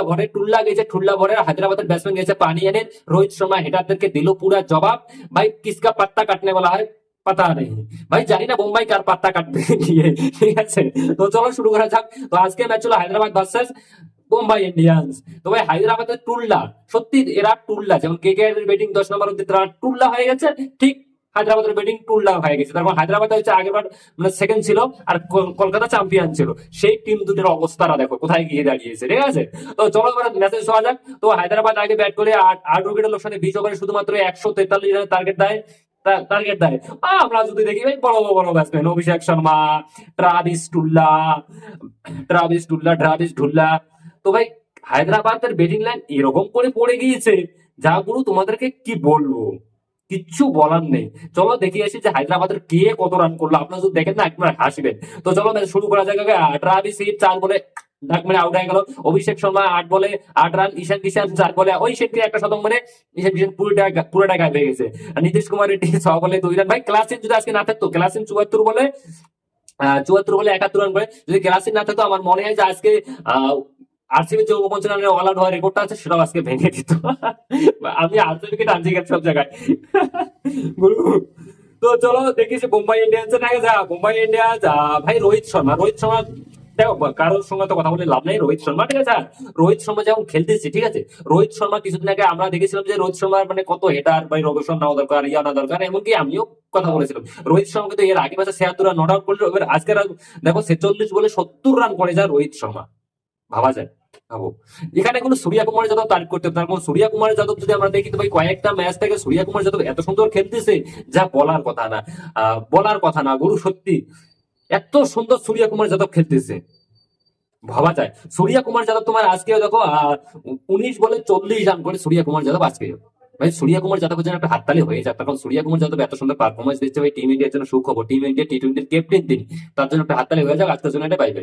ভরে টুল্লা গেছে, টুল্লা ভরে হায়দ্রাবাদের ব্যাটসম্যান গেছে পানি এনে রোহিত শর্মা হেটারদেরকে দিল পুরা জবাব। ভাই কিসকা পাত্তা কাটনে বলা হয় পাতা নেই ভাই, জানি না বোম্বাই কার পাত্তা কাটবে গিয়ে, ঠিক আছে। তো চলো শুরু করা যাক। তো আজকে ম্যাচ হলো হায়দ্রাবাদ ভার্সেস মুম্বাই ইন্ডিয়ান্স। তো ভাই হায়দ্রাবাদের টুল্লা, সত্যি এরা টুল্লা, যেমন কে কে ব্যাটিং 10 নম্বর অব্দি তারা টুল্লা হয়ে গেছে, ঠিক হায়দ্রাবাদের ব্যাটিং টুল্লা হয়ে গেছে। তারপর হায়দ্রাবাদ হচ্ছে আগেরবার মানে সেকেন্ড ছিল, আর কলকাতা চ্যাম্পিয়ন ছিল। সেই টিম দুটোর অবস্থাটা দেখো কোথায় গিয়ে দাঁড়িয়েছে, ঠিক আছে। তো চলো এবার মেসেজ হওয়া যাক। তো হায়দ্রাবাদ আগে ব্যাট করে 8 উইকেটের লোকসানে 20 ওভারে শুধুমাত্র 143 রানের টার্গেট দেয়। টার্গেট দেয়। আমরা যদি দেখি ভাই বড় বড় batsman Abhishek Sharma, Travis টুল্লা, Travis ঢুল্লা। তো ভাই হায়দ্রাবাদের ব্যাটিং লাইন এরকম করে পড়ে গিয়েছে, যা গুরু তোমাদেরকে কি বলবো, কিচ্ছু বলার নেই। চলো দেখে আসি যে হায়দ্রাবাদের কে কত রান করলো, আপনারা যদি দেখেন না একবার হাসবেন। তো চলো ম্যাচ শুরু করা যাক। ট্রাভিস হিট 4 বলে ডাক মেরে আউট হয়ে গেল। অভিষেক শর্মা 8 বলে 8 রান। ঈশান কিষান 4 বলে, ওই সেটকে একটা শতক মানে ঈশান কিষান পুরোটা গায়ে হয়ে গেছে। আর নীতিশ কুমার রেড্ডি 6 বলে 2 রান। ভাই ক্লাসিন যদি আজকে না থাকতো, ক্লাসিন 74 বলে 71 রান করে, যদি ক্লাসিন না থাকতো আমার মনে হয় যে আজকে আরসিবি যে 49 রানের অল আউট হওয়ার রেকর্ডটা আছে সেটাও আজকে ভেঙে দিত। আমি আরসিবিকে টানছি গেছি সব জায়গায় গুরু। তো চলো দেখি যে মুম্বাই ইন্ডিয়ান্স এর আগে যা মুম্বাই ইন্ডিয়ান্স। ভাই রোহিত শর্মা দেখো, কারোর সঙ্গে তো কথা বলে লাভ নেই। রোহিত শর্মা ঠিক আছে, রোহিত শর্মা যেমন খেলতেছে ঠিক আছে। রোহিত শর্মা কিছুদিন আগে আমরা দেখেছিলাম যে রোহিত শর্মার মানে কত হেটার, ভাই রবিশন নেওয়া দরকার, ইয়া না দরকার, এমনকি আমিও কথা বলেছিলাম। রোহিত শর্মা কিন্তু এর আগে ম্যাচে 76 রান নট আউট করলো। এবার আজকের দেখো 46 বলে 70 রান করে যায় রোহিত শর্মা, ভাবা যায়। ভাবো, এখানে কোনো সূর্যা কুমার যাদব তারিফ করতে হবে না। কোনো সূর্যা কুমার যাদব যদি আমরা দেখি তো ভাই কয়েকটা ম্যাচ থেকে সূর্যা কুমার যাদব এত সুন্দর খেলতেছে যা বলার কথা না। বলার কথা না গুরু, সত্যি এত সুন্দর সূর্যা কুমার যাদব খেলতেছে, ভাবা যায়। সূর্যা কুমার যাদব তোমার আজকে দেখো 19 বলে 40 রান করে সূর্যা কুমার যাদব আজকে। ভাই সূর্যা কুমার যাদবের জন্য একটা হাততালি হয়ে যাক, কারণ সূর্যা কুমার যাদব এত সুন্দর পারফরমেন্স দিচ্ছে ভাই টিম ইন্ডিয়ার জন্য সুখবর। টিম ইন্ডিয়া টি-20 ক্যাপ্টেন তিনি, তার জন্য একটা হাততালি হয়ে যাক। আজকের জন্য এটা বাই বাই।